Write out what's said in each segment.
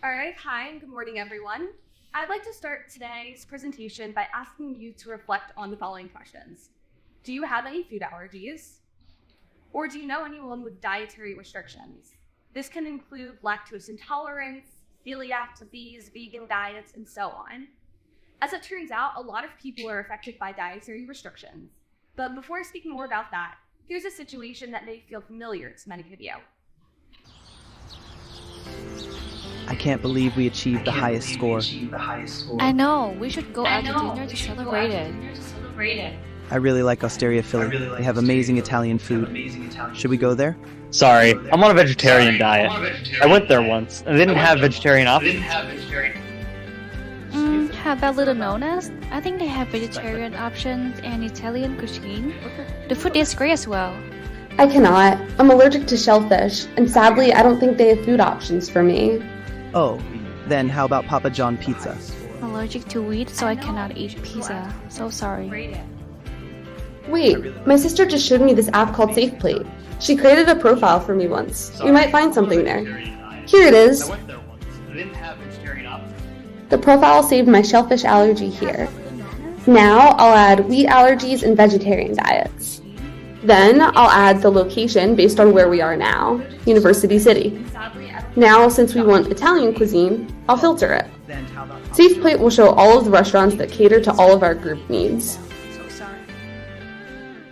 All right, hi and good morning, everyone. I'd like to start today's presentation by asking you to reflect on the following questions. Do you have any food allergies? Or do you know anyone with dietary restrictions? This can include lactose intolerance, celiac disease, vegan diets, and so on. As it turns out, a lot of people are affected by dietary restrictions. But before I speak more about that, here's a situation that may feel familiar to many of you. I can't believe we achieved the highest score. I know, we should go out to dinner to celebrate it. I really like Osteria Philly. They have amazing Italian food. Should we go there? Sorry, I'm on a vegetarian diet. I went there once, and they didn't have vegetarian options. How about Little Nona's? I think they have vegetarian options and Italian cuisine. The food is great as well. I cannot. I'm allergic to shellfish, and sadly, I don't think they have food options for me. Oh, then how about Papa John Pizza? I'm allergic to wheat, so I cannot eat pizza. So sorry. Wait, my sister just showed me this app called SafePlate. She created a profile for me once. We might find something there. Here it is. The profile saved my shellfish allergy here. Now I'll add wheat allergies and vegetarian diets. Then I'll add the location based on where we are now, University City. Now, since we want Italian cuisine, I'll filter it. SafePlate will show all of the restaurants that cater to all of our group needs.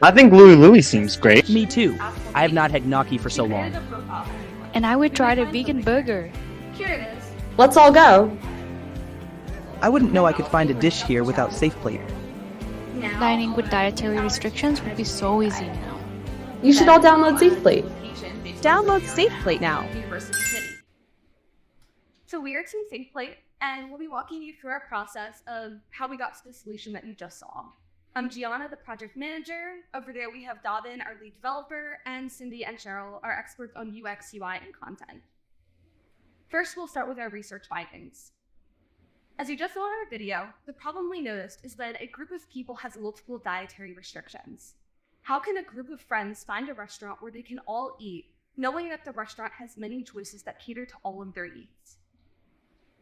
I think Louie Louie seems great. Me too. I have not had gnocchi for so long. And I would try the vegan burger. Let's all go. I wouldn't know I could find a dish here without SafePlate. Dining with dietary restrictions would be so easy now. You should all download SafePlate. Download SafePlate now. So we are Team SafePlate, and we'll be walking you through our process of how we got to the solution that you just saw. I'm Gianna, the project manager. Over there we have Dabin, our lead developer, and Cindy and Cheryl, our experts on UX, UI, and content. First, we'll start with our research findings. As you just saw in our video, the problem we noticed is that a group of people has multiple dietary restrictions. How can a group of friends find a restaurant where they can all eat, knowing that the restaurant has many choices that cater to all of their needs?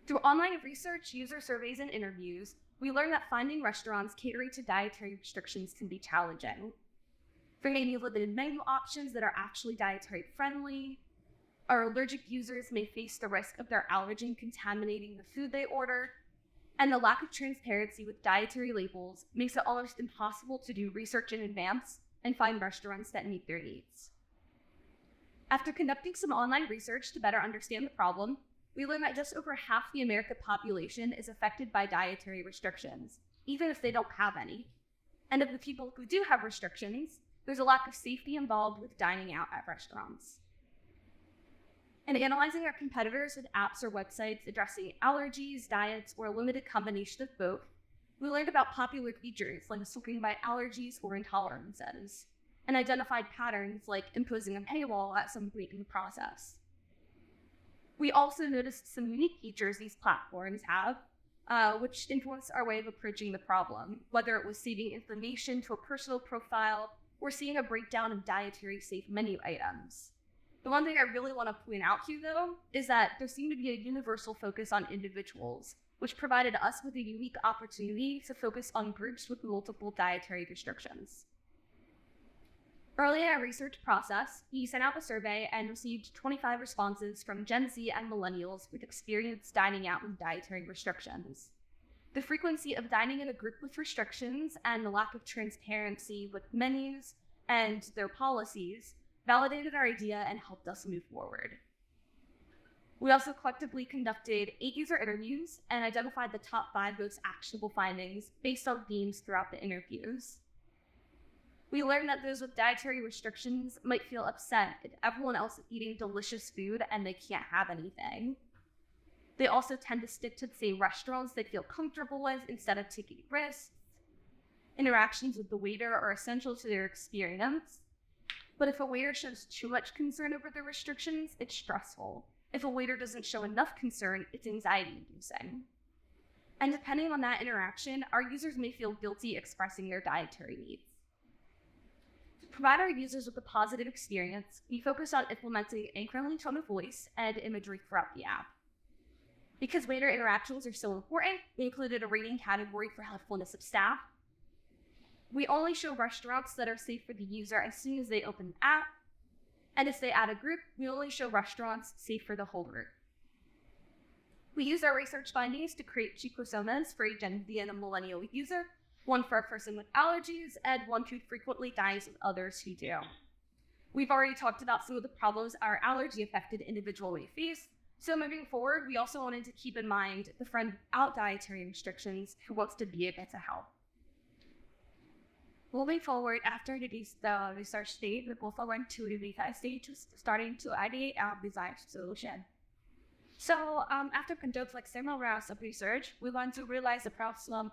Through online research, user surveys, and interviews, we learned that finding restaurants catering to dietary restrictions can be challenging. There may be limited menu options that are actually dietary friendly. Our allergic users may face the risk of their allergen contaminating the food they order, and the lack of transparency with dietary labels makes it almost impossible to do research in advance and find restaurants that meet their needs. After conducting some online research to better understand the problem, we learned that just over half the American population is affected by dietary restrictions, even if they don't have any. And of the people who do have restrictions, there's a lack of safety involved with dining out at restaurants. In analyzing our competitors with apps or websites addressing allergies, diets, or a limited combination of both, we learned about popular features like sorting by allergies or intolerances, and identified patterns like imposing a paywall at some point in the process. We also noticed some unique features these platforms have, which influenced our way of approaching the problem, whether it was saving information to a personal profile or seeing a breakdown of dietary safe menu items. The one thing I really want to point out here, though, is that there seemed to be a universal focus on individuals, which provided us with a unique opportunity to focus on groups with multiple dietary restrictions. Early in our research process, we sent out a survey and received 25 responses from Gen Z and millennials with experience dining out with dietary restrictions. The frequency of dining in a group with restrictions and the lack of transparency with menus and their policies validated our idea and helped us move forward. We also collectively conducted 8 user interviews and identified the top 5 most actionable findings based on themes throughout the interviews. We learned that those with dietary restrictions might feel upset if everyone else is eating delicious food and they can't have anything. They also tend to stick to the same restaurants they feel comfortable with instead of taking risks. Interactions with the waiter are essential to their experience, but if a waiter shows too much concern over their restrictions, it's stressful. If a waiter doesn't show enough concern, it's anxiety-inducing. And depending on that interaction, our users may feel guilty expressing their dietary needs. To provide our users with a positive experience, we focused on implementing anchoring tone of voice and imagery throughout the app. Because waiter interactions are so important, we included a rating category for helpfulness of staff. We only show restaurants that are safe for the user as soon as they open the app. And if they add a group, we only show restaurants safe for the whole group. We use our research findings to create cheap personas for a Gen Z and a millennial user, one for a person with allergies and one who frequently dines with others who do. We've already talked about some of the problems our allergy-affected individual may face, so moving forward, we also wanted to keep in mind the friend without dietary restrictions who wants to be able to help. Moving forward, after the research stage, we also went to the design stage, starting to ideate our design solution. So after conducting several rounds of research, we want to realize the problem,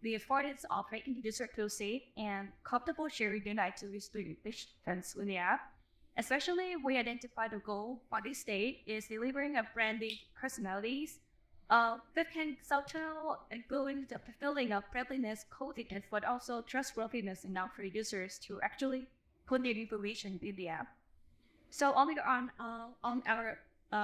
the importance of making the user feel safe and comfortable sharing their dietary restrictions with the app. Especially, we identified the goal for this stage is delivering a branding personalities that can subtle and go into the feeling of friendliness, coziness, but also trustworthiness enough for users to actually put their information in the app. So on our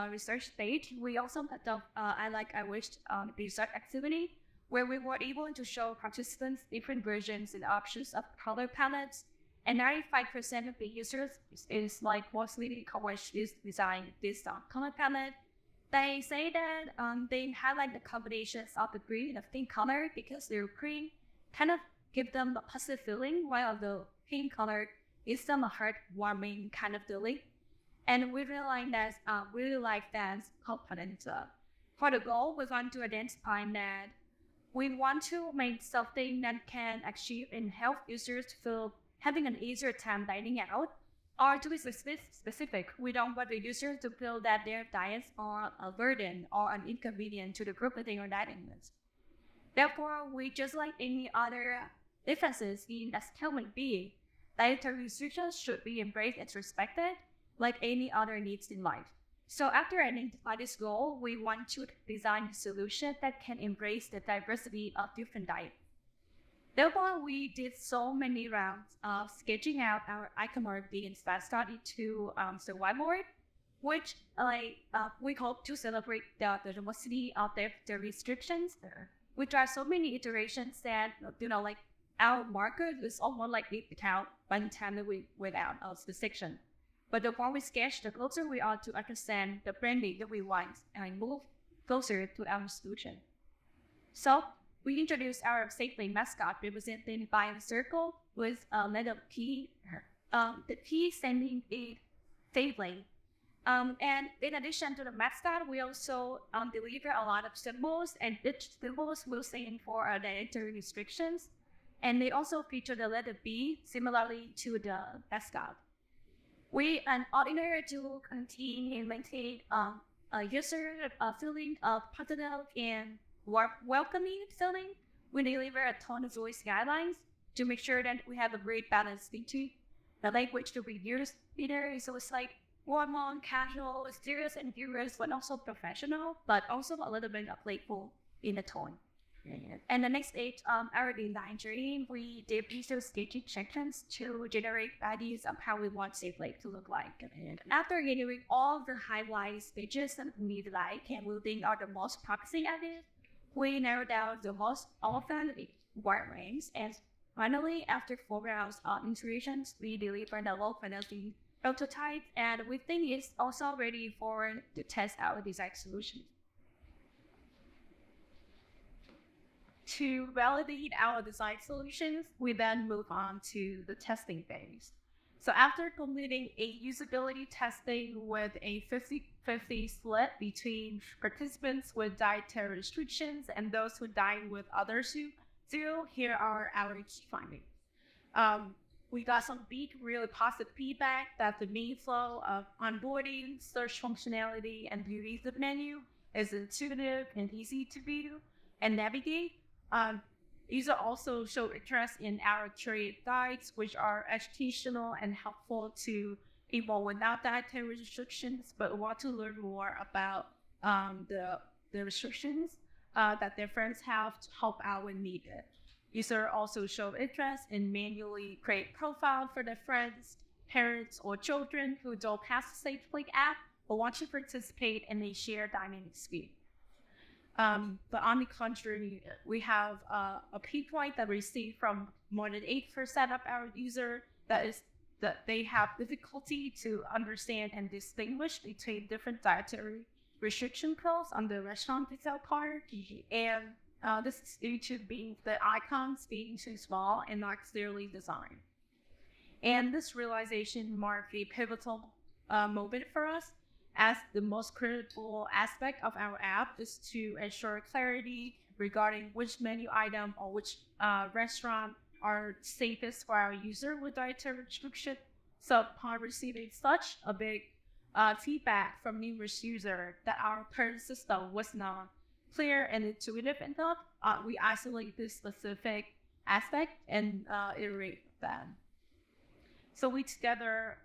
research stage, we also had the I wished research activity where we were able to show participants different versions and options of color palettes, and 95% of the users is mostly Quach is design this color palette. They say that they highlight the combinations of the green and pink color because their green kind of give them a positive feeling, while the pink color is some heartwarming kind of feeling. And we really like that component. For the goal, we want to identify that we want to make something that can achieve and help users to feel having an easier time dining out. Or to be specific, we don't want the users to feel that their diets are a burden or an inconvenience to the group that they are dining with. Therefore, we just like any other differences in as human being, dietary restrictions should be embraced and respected like any other needs in life. So after identifying this goal, we want to design a solution that can embrace the diversity of different diets. Therefore, we did so many rounds of sketching out our iconography and started to whiteboard, which we hope to celebrate the diversity of the restrictions, which are so many iterations that our marker is almost like the count by the time that we went out of the section. But the more we sketch, the closer we are to understand the branding that we want and move closer to our solution. So we introduced our SafePlate mascot represented by a circle with a letter P, the P standing in SafePlate. And in addition to the mascot, we also deliver a lot of symbols, and each symbols will stand for our dietary restrictions. And they also feature the letter B, similarly to the mascot. We an ordinary to contain and maintain a user feeling of positive and welcoming feeling. We deliver a tone of voice guidelines to make sure that we have a great balance between the language to be used either. So it's warm, casual, serious and serious, but also professional, but also a little bit of playful in the tone. And the next stage, our design journey, we did visual sketching sections to generate ideas of how we want SafePlate to look like. And after gathering all the highlight stages that we like and we think are the most promising ideas, we narrowed down the most often wireframes. And finally, after 4 rounds of iterations, we delivered a low-fidelity prototype, and we think it's also ready to test our design solution. To validate our design solutions, we then move on to the testing phase. So after completing a usability testing with a 50-50 split between participants with dietary restrictions and those who dine with others who do, here are our key findings. We got some really positive feedback that the main flow of onboarding, search functionality, and the user menu is intuitive and easy to view and navigate. User also showed interest in our curated guides, which are educational and helpful to people without dietary restrictions, but want to learn more about the restrictions that their friends have to help out when needed. User also showed interest in manually create profile for their friends, parents, or children who don't have the SafePlate app but want to participate in a shared dining experience. But on the contrary, we have a pain point that we receive from more than 8% of our users that is that they have difficulty to understand and distinguish between different dietary restriction pills on the restaurant detail card. And this is due to the icons being too small and not clearly designed. And this realization marked a pivotal moment for us, as the most critical aspect of our app is to ensure clarity regarding which menu item or which restaurant are safest for our user with dietary restriction. So upon receiving such a big feedback from numerous users that our current system was not clear and intuitive enough, we isolate this specific aspect and iterate that. So we together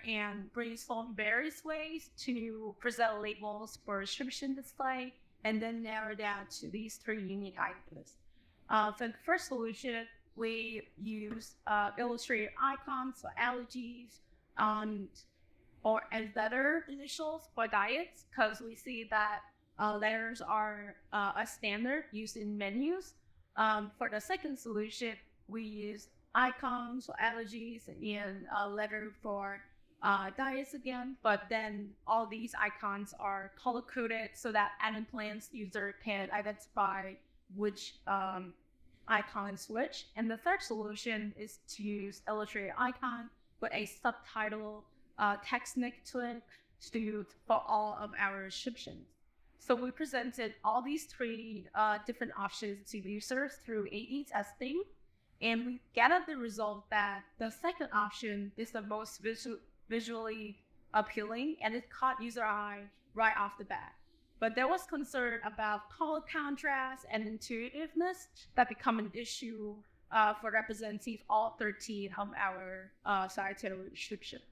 and brainstorm various ways to present labels for restriction display, and then narrow down to these 3 unique items. For the first solution, we use illustrated icons for allergies and letter initials for diets, because we see that letters are a standard used in menus. For the second solution, we use icons for allergies and a letter for diets again, but then all these icons are color coded so that Adam Plans user can identify which icons which. And the third solution is to use illustrated icon with a subtitle text next to it for all of our restrictions. So we presented all these 3 different options to users through A/B testing. And we gathered the result that the second option is the most visually appealing, and it caught user eye right off the bat. But there was concern about color contrast and intuitiveness that become an issue for representing all 13 of our dietary restrictions.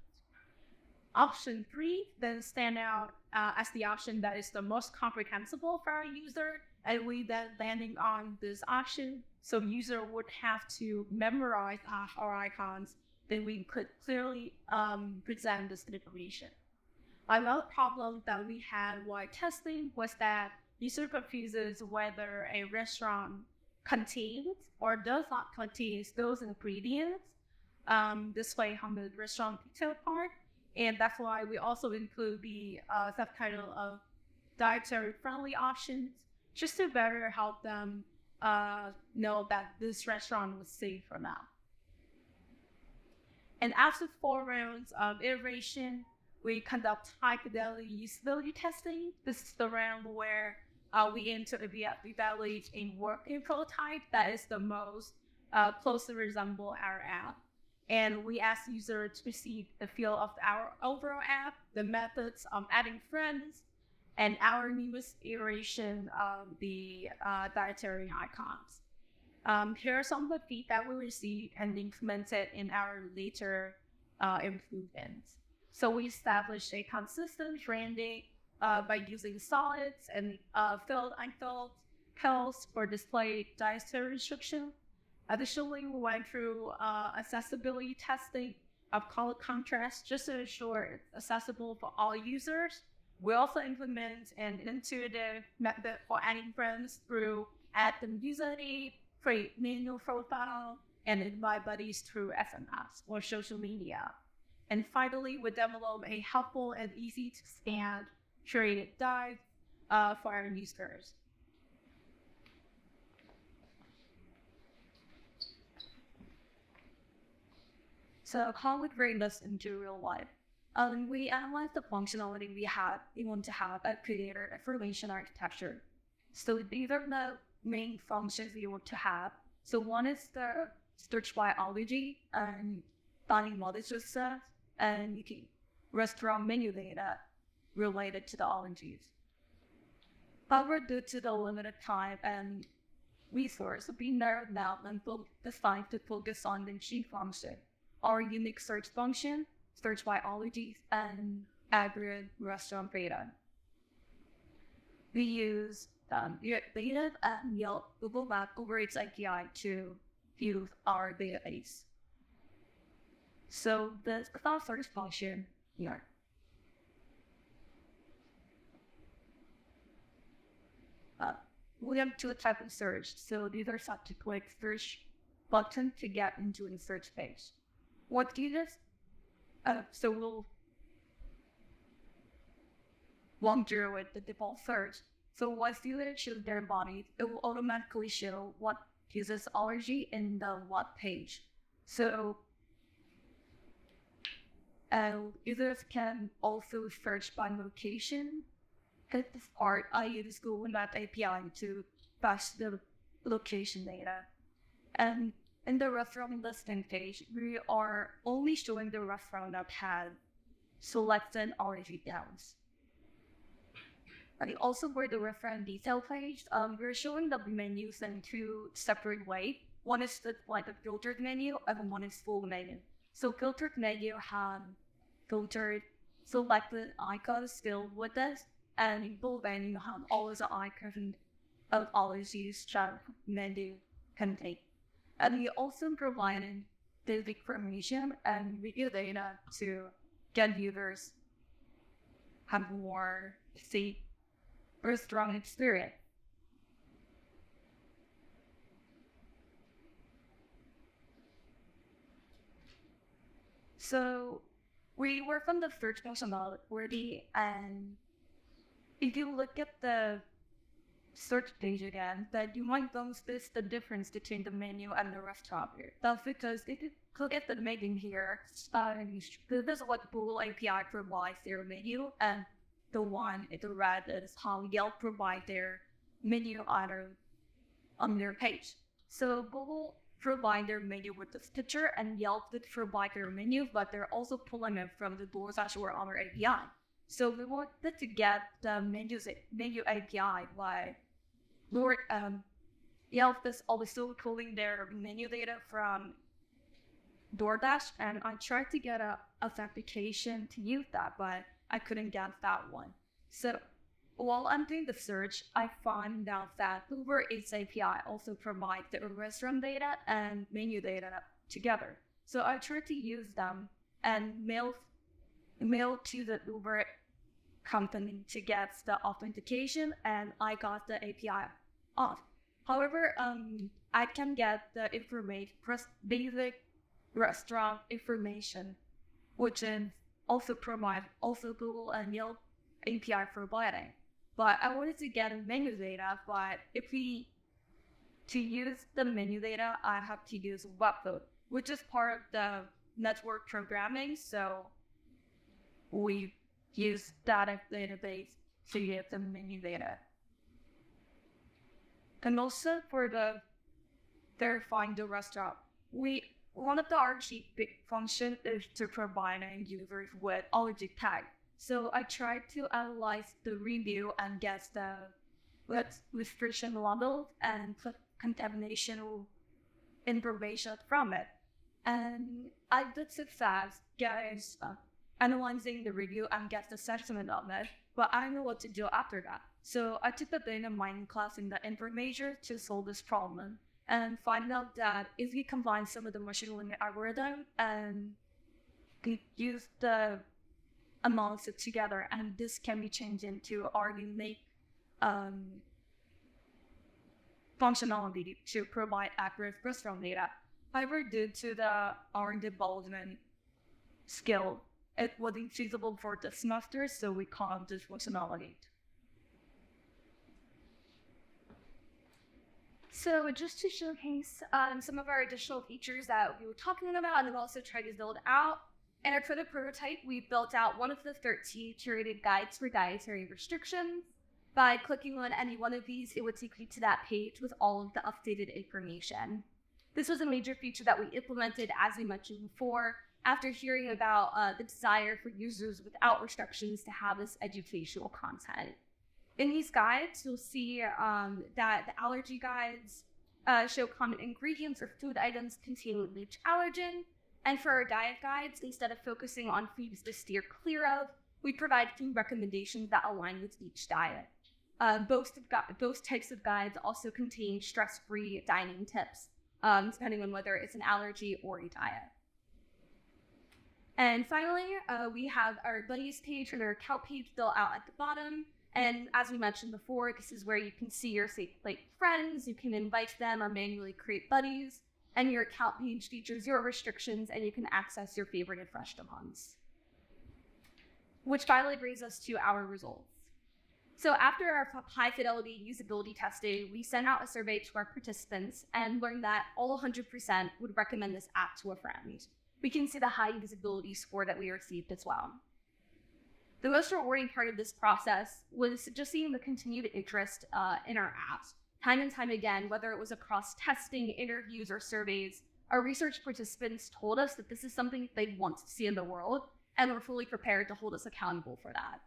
Option 3 then stand out as the option that is the most comprehensible for our user, and we then landing on this option. So user would have to memorize our icons, then we could clearly present this information. Another problem that we had while testing was that user confuses whether a restaurant contains or does not contain those ingredients displayed on the restaurant detail part. And that's why we also include the subtitle of dietary friendly options, just to better help them know that this restaurant was safe for now. And after 4 rounds of iteration, we conduct high fidelity usability testing. This is the round where we aim to evaluate a working prototype that is the most closely resemble our app. And we ask users to perceive the feel of our overall app, the methods of adding friends, and our newest iteration of the dietary icons. Here are some of the feedback we received and implemented in our later improvements. So we established a consistent branding by using solids and filled and unfilled pills for display dietary restriction. Additionally, we went through accessibility testing of color contrast just to ensure it's accessible for all users. We also implement an intuitive method for adding friends through add them username, create manual profile, and invite buddies through SMS or social media. And finally, we develop a helpful and easy to scan curated guide for our users. So how we bring this into real life? We analyze the functionality we want to have at Creator Information Architecture. So these are the main functions we want to have. So one is the search by allergy and finding molecular stuff, and you can restaurant menu data related to the allergies. However, due to the limited time and resource, we narrowed down and decided to focus on the G function, our unique search function, search by allergies, and aggregate restaurant data. We use data and Yelp, Google Maps, Uber Eats API to view our database. So the cloud search function here. we have two types of search. So these are set to click search button to get into a search page. What users? So we'll walk through with the default search. So once users choose their body, it will automatically show what uses allergy in the what page. So users can also search by location. At this part, I use Google Maps API to pass the location data. And in the restaurant listing page, we are only showing the restaurant that has selected allergy counts. And also for the restaurant detail page, we're showing the menus in two separate ways. One is like a filtered menu, and one is full menu. So filtered menu have filtered selected icons filled with this, and full menu have all the icons of allergies that menu contain. And we also provided this information and video data to get users have more safe or strong experience. So we work on the search functionality, and if you look at the search page again, that you might notice the difference between the menu and the restaurant here. That's because if you look at the menu here, this is what Google API provides their menu, and the one in the red is how Yelp provide their menu item on their page. So Google provide their menu with the picture, and Yelp did provide their menu, but they're also pulling it from the DoorDash or other API. So we wanted to get the menu API by Yelp is also pulling their menu data from DoorDash, and I tried to get a authentication to use that, but I couldn't get that one. So while I'm doing the search, I found out that Uber Eats API also provides the restaurant data and menu data together. So I tried to use them and mail to the Uber company to get the authentication, and I got the API off. However, I can get the basic restaurant information, which is also Google and Yelp API providing. But I wanted to get menu data, but to use the menu data, I have to use Westphal, which is part of the network programming. So we use data database to get the menu data. And also for the verifying the restaurant, one of our key functions is to provide users with allergy tag. So I tried to analyze the review and get the restriction levels and contamination information from it. And I did success analyzing the review and get the sentiment of it, but I don't know what to do after that. So I took the data mining class in the information to solve this problem and find out that if we combine some of the machine learning algorithm and use the amounts together, and this can be changed into our unique functionality to provide accurate restaurant data. However, due to our development skill, it wasn't feasible for the semester, so we can't this functionality. So just to showcase some of our additional features that we were talking about, and we've also tried to build out. In our prototype, we built out one of the 13 curated guides for dietary restrictions. By clicking on any one of these, it would take you to that page with all of the updated information. This was a major feature that we implemented, as we mentioned before, after hearing about the desire for users without restrictions to have this educational content. In these guides, you'll see that the allergy guides show common ingredients or food items containing each allergen. And for our diet guides, instead of focusing on foods to steer clear of, we provide food recommendations that align with each diet. Both types of guides also contain stress-free dining tips, depending on whether it's an allergy or a diet. And finally, we have our buddies page and our account page built out at the bottom. And as we mentioned before, this is where you can see your SafePlate friends, you can invite them or manually create buddies, and your account page features your restrictions and you can access your favorited fresh demands. Which finally brings us to our results. So after our high fidelity usability testing, we sent out a survey to our participants and learned that all 100% would recommend this app to a friend. We can see the high usability score that we received as well. The most rewarding part of this process was just seeing the continued interest in our apps. Time and time again, whether it was across testing, interviews, or surveys, our research participants told us that this is something they want to see in the world, and we're fully prepared to hold us accountable for that.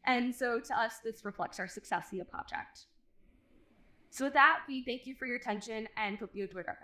And so to us, this reflects our success in the project. So with that, we thank you for your attention and hope you enjoyed our